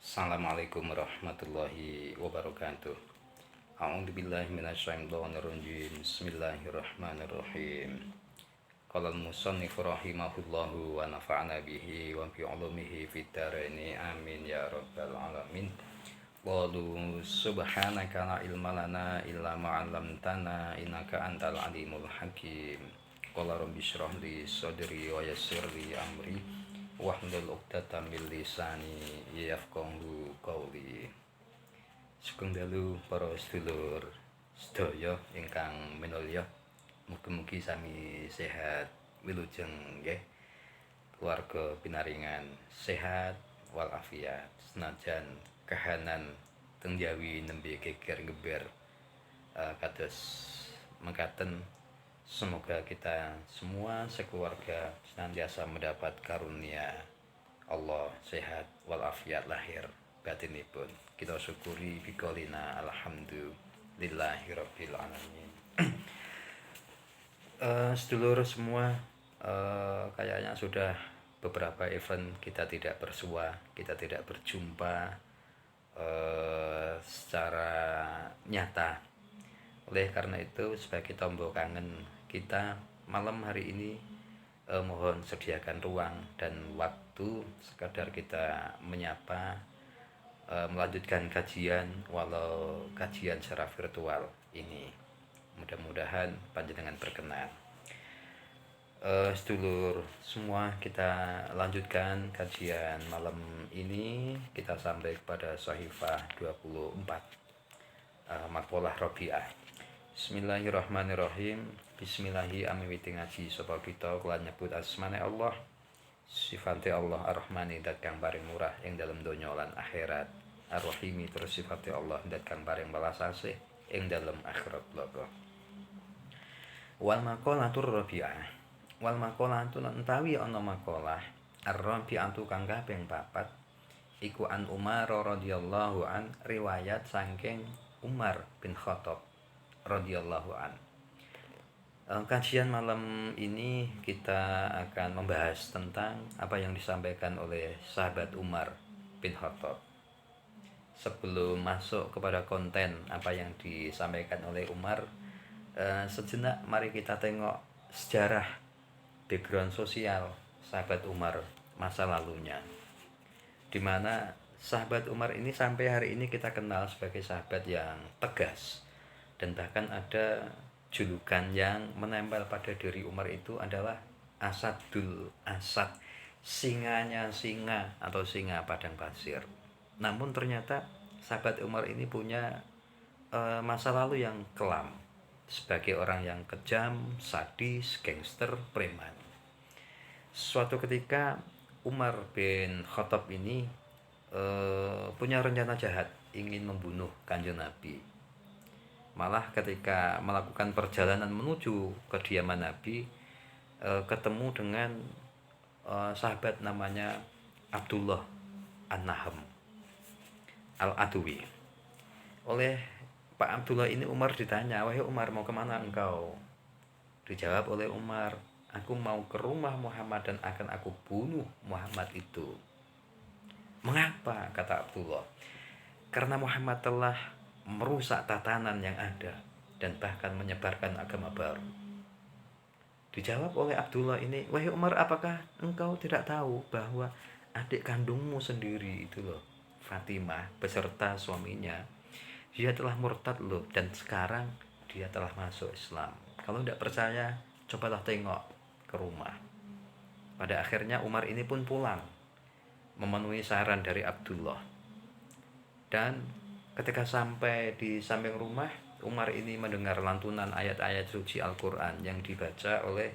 Assalamualaikum warahmatullahi wabarakatuh. A'udzubillahi minasyaitonirrajim. Bismillahirrahmanirrahim. Qala al-musannif rahimahullahu wa nafa'ana bihi wa bi 'ulumihi fid dharaini amin ya rabbal alamin. Qalu subhanaka la ilma lana illa ma 'allamtana innaka antal alimul hakim. Qala rabbi shrah li sadri wa yassir li amri wahlul 'uqdatam min lisani yafqahu qawli. Sugeng dalu para sedulur sedaya ingkang minulya, mugi-mugi sami sehat wilujeng nggih, keluarga pinaringan sehat walafiat, senajan kahanan teng Jawi nembe geger geber kados mekaten. Semoga kita semua sekeluarga senantiasa mendapat karunia Allah sehat walafiat lahir batinipun. Kita syukuri biqaulina alhamdulillahirabbil alamin. Sedulur semua, kayaknya sudah beberapa event kita tidak bersua, kita tidak berjumpa secara nyata. Oleh karena itu, sebagai tombol kangen kita, malam hari ini mohon sediakan ruang dan waktu sekadar kita menyapa, melanjutkan kajian walau kajian secara virtual ini. Mudah-mudahan panjenengan berkenan. Sedulur semua, kita lanjutkan kajian malam ini. Kita sampai kepada Shahifah 24, maqalah Rabi'ah. Bismillahirrahmanirrahim. Bismillahi amiwiti ngaji sapa kita kelan nyebut asmane Allah, sifate Allah Ar-Rahmani dat kang paring murah ing dalem donya lan akhirat, Ar-Rahimi terus sifate Allah dat kang paring balas asih ing dalem akhirat bloko. Wal maqalatur rabi'ah. Wal maqalatu entawi ana maqalah ar-rabi'atu kang kaping 4 iku an Umar radhiyallahu an, riwayat saking Umar bin Khattab radhiyallahu an. Kajian malam ini kita akan membahas tentang apa yang disampaikan oleh sahabat Umar bin Khattab. Sebelum masuk kepada konten apa yang disampaikan oleh Umar, sejenak mari kita tengok sejarah background sosial sahabat Umar masa lalunya, di mana sahabat Umar ini sampai hari ini kita kenal sebagai sahabat yang tegas. Dan bahkan ada julukan yang menempel pada diri Umar itu adalah Asadul Asad, singanya singa atau singa padang pasir. Namun ternyata sahabat Umar ini punya masa lalu yang kelam sebagai orang yang kejam, sadis, gangster, preman. Suatu ketika Umar bin Khattab ini punya rencana jahat, ingin membunuh Kanjeng Nabi. Malah ketika melakukan perjalanan menuju kediaman Nabi, ketemu dengan sahabat namanya Abdullah An-Naham Al-Adwi. Oleh Pak Abdullah ini Umar ditanya, "Wahai Umar, mau kemana engkau?" Dijawab oleh Umar, "Aku mau ke rumah Muhammad dan akan aku bunuh Muhammad itu." "Mengapa?" kata Abdullah. "Karena Muhammad telah merusak tatanan yang ada dan bahkan menyebarkan agama baru." Dijawab oleh Abdullah ini, "Wahai Umar, apakah engkau tidak tahu bahwa adik kandungmu sendiri itu loh, Fatimah beserta suaminya, dia telah murtad loh, dan sekarang dia telah masuk Islam. Kalau tidak percaya, cobalah tengok ke rumah." Pada akhirnya Umar ini pun pulang memenuhi saran dari Abdullah. Dan ketika sampai di samping rumah, Umar ini mendengar lantunan ayat-ayat suci Al-Quran yang dibaca oleh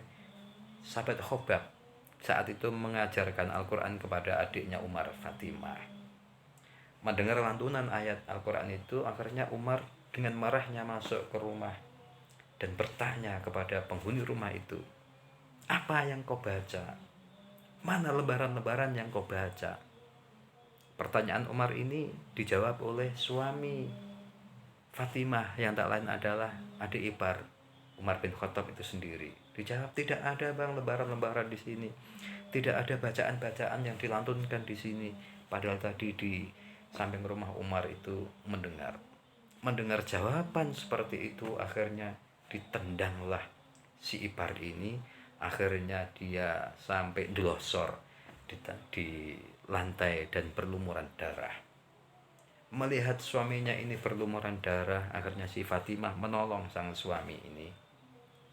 sahabat Khobab, saat itu mengajarkan Al-Quran kepada adiknya Umar, Fatimah. Mendengar lantunan ayat Al-Quran itu, akhirnya Umar dengan marahnya masuk ke rumah dan bertanya kepada penghuni rumah itu, "Apa yang kau baca? Mana lembaran-lembaran yang kau baca?" Pertanyaan Umar ini dijawab oleh suami Fatimah yang tak lain adalah adik ipar Umar bin Khattab itu sendiri. Dijawab, "Tidak ada bang lembaran-lembaran di sini. Tidak ada bacaan-bacaan yang dilantunkan di sini. Padahal tadi di samping rumah Umar itu mendengar jawaban seperti itu. Akhirnya ditendanglah si ipar ini, akhirnya dia sampai delosor di lantai dan berlumuran darah. Melihat suaminya ini berlumuran darah, akhirnya si Fatimah menolong sang suami ini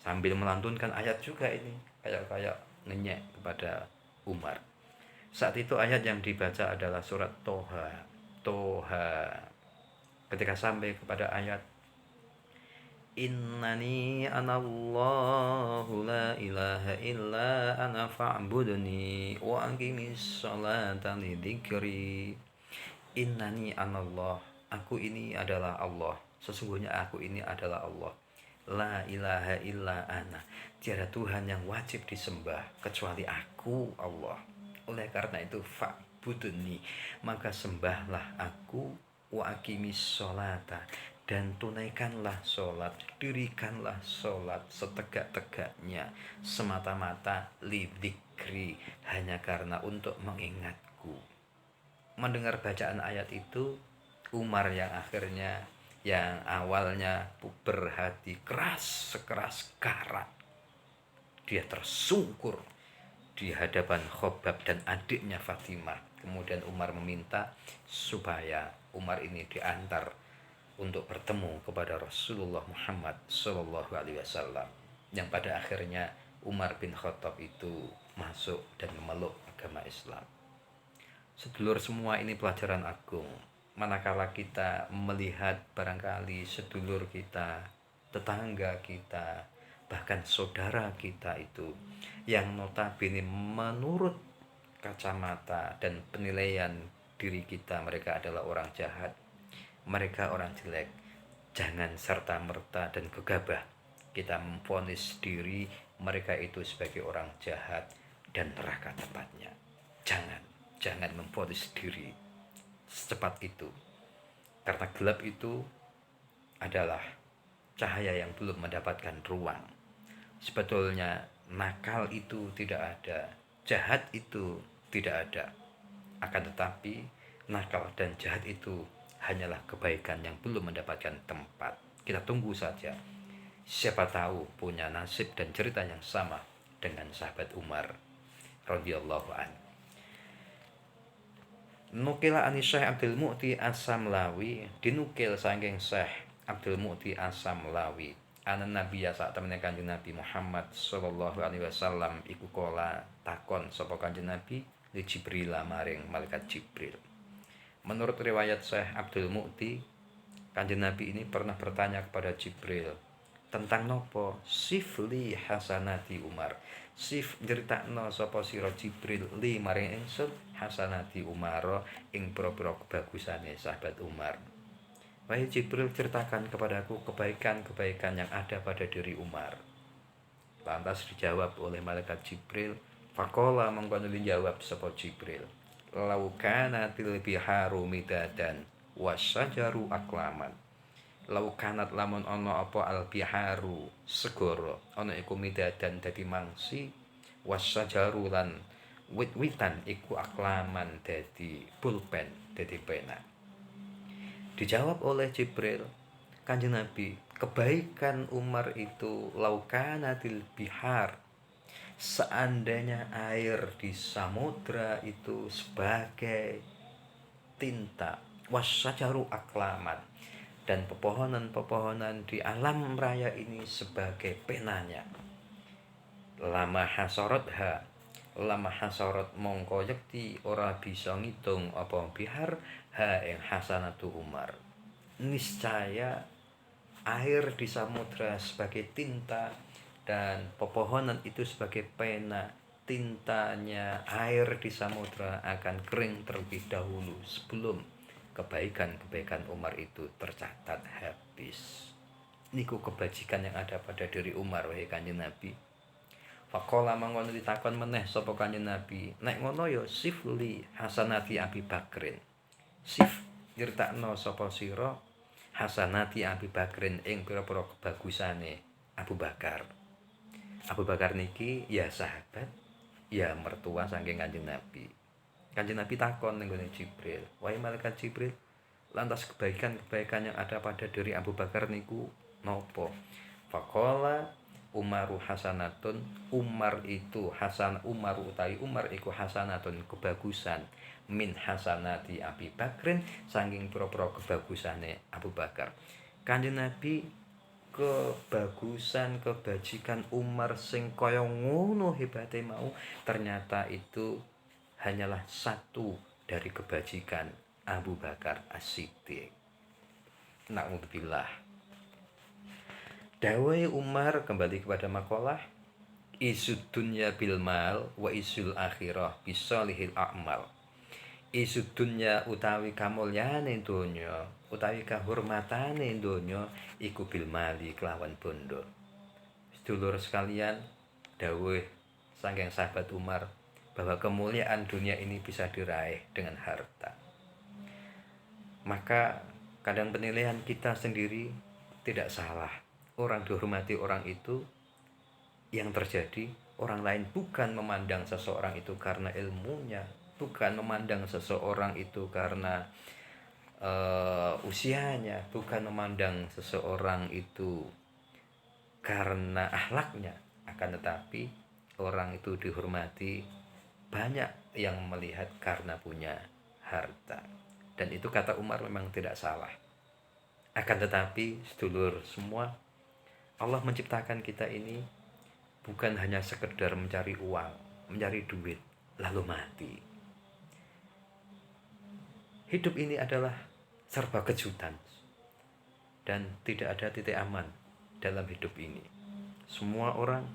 sambil melantunkan ayat juga ini, kayak ngenyek kepada Umar. Saat itu ayat yang dibaca adalah surat Toha. Ketika sampai kepada ayat Innani anallahu la ilaha illa ana fa'budni wa aqimis sholata li dzikri. Innani anallah, aku ini adalah Allah. Sesungguhnya aku ini adalah Allah. La ilaha illa ana, tiada Tuhan yang wajib disembah kecuali aku, Allah. Oleh karena itu fa'budni, maka sembahlah aku, wa aqimis sholata, dan tunaikanlah sholat, dirikanlah sholat setegak-tegaknya, semata-mata lidzikri, hanya karena untuk mengingatku. Mendengar bacaan ayat itu, Umar yang awalnya berhati keras sekeras karat, dia tersungkur di hadapan Khobab dan adiknya Fatimah. Kemudian Umar meminta supaya Umar ini diantar untuk bertemu kepada Rasulullah Muhammad Sallallahu Alaihi Wasallam, yang pada akhirnya Umar bin Khattab itu masuk dan memeluk agama Islam. Sedulur semua, ini pelajaran agung. Manakala kita melihat barangkali sedulur kita, tetangga kita, bahkan saudara kita itu yang notabene menurut kacamata dan penilaian diri kita mereka adalah orang jahat, mereka orang jelek, jangan serta-merta dan gegabah kita memvonis diri mereka itu sebagai orang jahat dan neraka tempatnya. Jangan memvonis diri secepat itu, karena gelap itu adalah cahaya yang belum mendapatkan ruang. Sebetulnya nakal itu tidak ada, jahat itu tidak ada, akan tetapi nakal dan jahat itu hanyalah kebaikan yang belum mendapatkan tempat. Kita tunggu saja, siapa tahu punya nasib dan cerita yang sama dengan sahabat Umar radhiyallahu anhu. Nukila ani Syekh Abdul Mu'ti As-Samlawi, dinukil saking Syekh Abdul Mu'ti As-Samlawi, ana nabiya saat temene Kanjeng Nabi Muhammad sallallahu alaihi wasallam iku kala takon sapa Kanjeng Nabi li Jibril maring malaikat Jibril. Menurut riwayat Syekh Abdul Mu'ti, Kanjeng Nabi ini pernah bertanya kepada Jibril tentang nopo sifli hasanati Umar. Sif nyeritakno sapa sira Jibril li maring ingsun hasanati Umar, ing pira-pira kebagusane sahabat Umar. Wahai Jibril, ceritakan kepadaku kebaikan-kebaikan yang ada pada diri Umar. Lantas dijawab oleh malaikat Jibril, faqala mongko dijawab sapa Jibril, lau kanatil biharu midadan wasyajaru aklaman. Lau kanat lamun ana apa al biharu segara ana iku midadan dadi mangsi, wasyajaru lan wit-witan iku aklaman dadi pulpen, dadi pena. Dijawab oleh Jibril, Kanjeng Nabi, kebaikan Umar itu laukanatil bihar, seandainya air di samudra itu sebagai tinta, wasyajaru aklaman, dan pepohonan-pepohonan di alam raya ini sebagai penanya, lama hasorot mongko yekti ora bisa ngitung apa bihar ha ing hasanatu Umar. Niscaya air di samudra sebagai tinta dan pepohonan itu sebagai pena, tintanya air di samudra akan kering terlebih dahulu sebelum kebaikan-kebaikan Umar itu tercatat habis. Niku kebajikan yang ada pada diri Umar, wahai Kanjeng Nabi. Faqala mangkono ditakon meneh sapa Kanjeng Nabi, nek ngono ya sifli hasanati Abi Bakrin. Sif nyritakno sapa sira hasanati Abi Bakrin ing pira-pira kebagusane Abu Bakar. Abu Bakar niki ya sahabat, ya mertua saking Kanjeng Nabi. Kanjeng Nabi takon ning gone Jibril, "Wahai malaikat Jibril, lantas kebaikan-kebaikan yang ada pada diri Abu Bakar niku nopo?" Faqala Umaru hasanatun. Umar utawi Umar iku hasanatun kebagusan min hasanati Abi Bakrin saking pira-pira kebagusane Abu Bakar. Kanjeng Nabi kebagusan kebajikan Umar sing kaya ngono hebate mau ternyata itu hanyalah satu dari kebajikan Abu Bakar As-Siddiq. Na'udzubillah. Dawai Umar kembali kepada makalah, isud dunya bil mal wa isul akhirah bisolihil a'mal. Isud dunya utawi kamulyane donya utawi kahormatane donya iku bil mali kelawan bondo. Sedulur sekalian, dawuh saking sahabat Umar bahwa kemuliaan dunia ini bisa diraih dengan harta. Maka kadang penilaian kita sendiri tidak salah. Orang dihormati orang itu, yang terjadi orang lain bukan memandang seseorang itu karena ilmunya, bukan memandang seseorang itu karena usianya, bukan memandang seseorang itu karena akhlaknya, akan tetapi orang itu dihormati banyak yang melihat karena punya harta. Dan itu kata Umar memang tidak salah. Akan tetapi sedulur semua, Allah menciptakan kita ini bukan hanya sekedar mencari uang, mencari duit, lalu mati. Hidup ini adalah serba kejutan. Dan tidak ada titik aman dalam hidup ini. Semua orang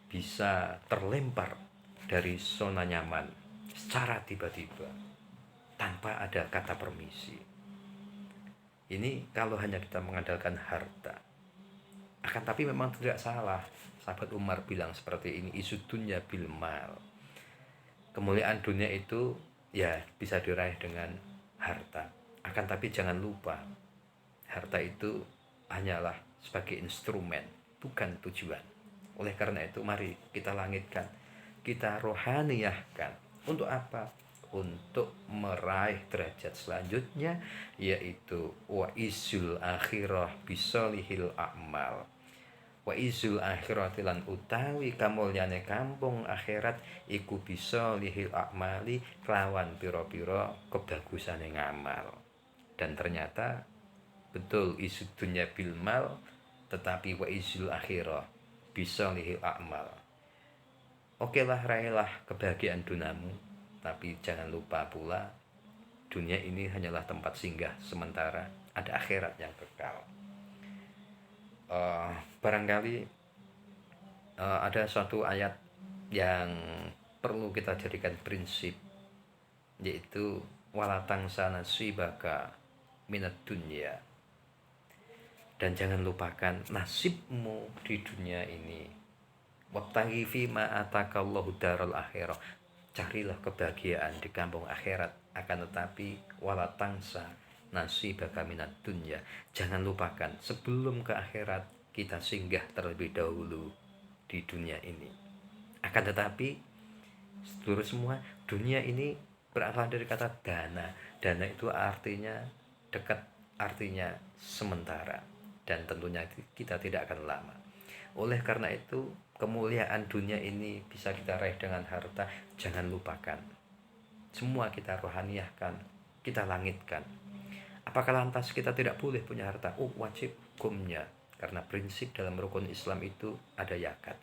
bisa terlempar dari zona nyaman secara tiba-tiba tanpa ada kata permisi. Ini kalau hanya kita mengandalkan harta. Akan tapi memang tidak salah sahabat Umar bilang seperti ini, isud dunya bil mal. Kemuliaan dunia itu ya bisa diraih dengan harta. Akan tapi jangan lupa, harta itu hanyalah sebagai instrumen, bukan tujuan. Oleh karena itu mari kita langitkan, kita rohaniyahkan. Untuk apa? Untuk meraih derajat selanjutnya, yaitu wa isul akhirah bisolihil a'mal. Wa izul akhirati lan utawi kamulyane kampung akhirat iku bisa lihil akmali kelawan pira-pira kebagusane ngamal. Dan ternyata betul isud dunya bil mal, tetapi wa izul akhirah bisa lihil akmal. Oke lah, raihlah kebahagiaan duniamu, tapi jangan lupa pula dunia ini hanyalah tempat singgah sementara, ada akhirat yang kekal. Barangkali ada suatu ayat yang perlu kita jadikan prinsip, yaitu wala tangsa nasibaka minad dunya. Dan jangan lupakan nasibmu di dunia ini. Wabtaghi fi ma atakallahu daral akhirah. Carilah kebahagiaan di kampung akhirat, akan tetapi wala tangsa nasibaka minad dunya. Jangan lupakan sebelum ke akhirat kita singgah terlebih dahulu di dunia ini. Akan tetapi seluruh semua, dunia ini berasal dari kata dana. Dana itu artinya dekat, artinya sementara, dan tentunya kita tidak akan lama. Oleh karena itu kemuliaan dunia ini bisa kita raih dengan harta. Jangan lupakan, semua kita rohaniyahkan, kita langitkan. Apakah lantas kita tidak boleh punya harta? Wajib hukumnya, karena prinsip dalam rukun Islam itu ada zakat,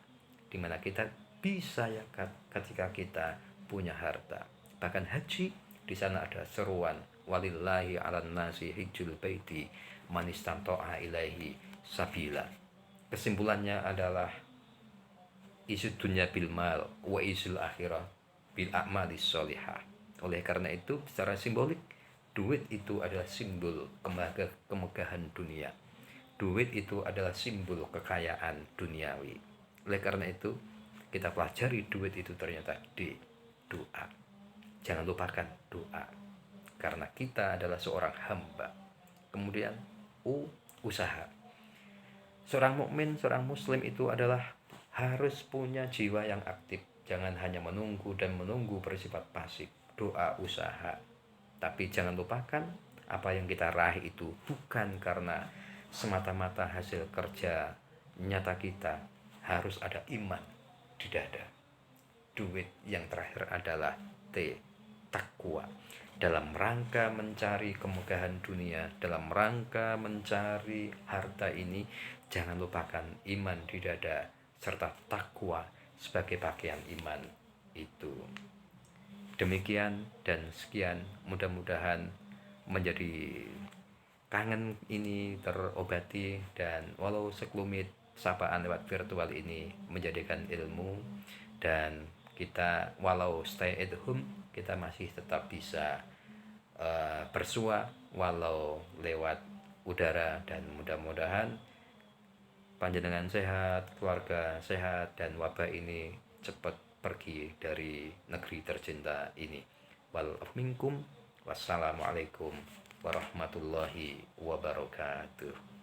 di mana kita bisa zakat ketika kita punya harta. Bahkan haji, di sana ada seruan walillahi 'alan nasi hijjul baiti man istata'a ilaihi sabila. Kesimpulannya adalah isud dunya bil mal wa isul akhirah bil a'malis sholihah. Oleh karena itu secara simbolik, duit itu adalah simbol kemegahan dunia. Duit itu adalah simbol kekayaan duniawi. Oleh karena itu kita pelajari duit itu ternyata di doa. Jangan lupakan doa, karena kita adalah seorang hamba. Kemudian usaha. Seorang mukmin, seorang muslim itu adalah harus punya jiwa yang aktif. Jangan hanya menunggu dan menunggu bersifat pasif. doa, usaha. Tapi jangan lupakan apa yang kita raih itu bukan karena semata-mata hasil kerja nyata kita, harus ada iman di dada. Duit yang terakhir adalah takwa. Dalam rangka mencari kemegahan dunia, dalam rangka mencari harta ini, jangan lupakan iman di dada serta takwa sebagai pakaian iman itu. Demikian dan sekian, mudah-mudahan menjadi kangen ini terobati, dan walau sekelumit sapaan lewat virtual ini menjadikan ilmu, dan kita walau stay at home kita masih tetap bisa bersua walau lewat udara, dan mudah-mudahan panjenengan sehat, keluarga sehat, dan wabah ini cepat pergi dari negeri tercinta ini. Wal minkum, wassalamualaikum warahmatullahi wabarakatuh.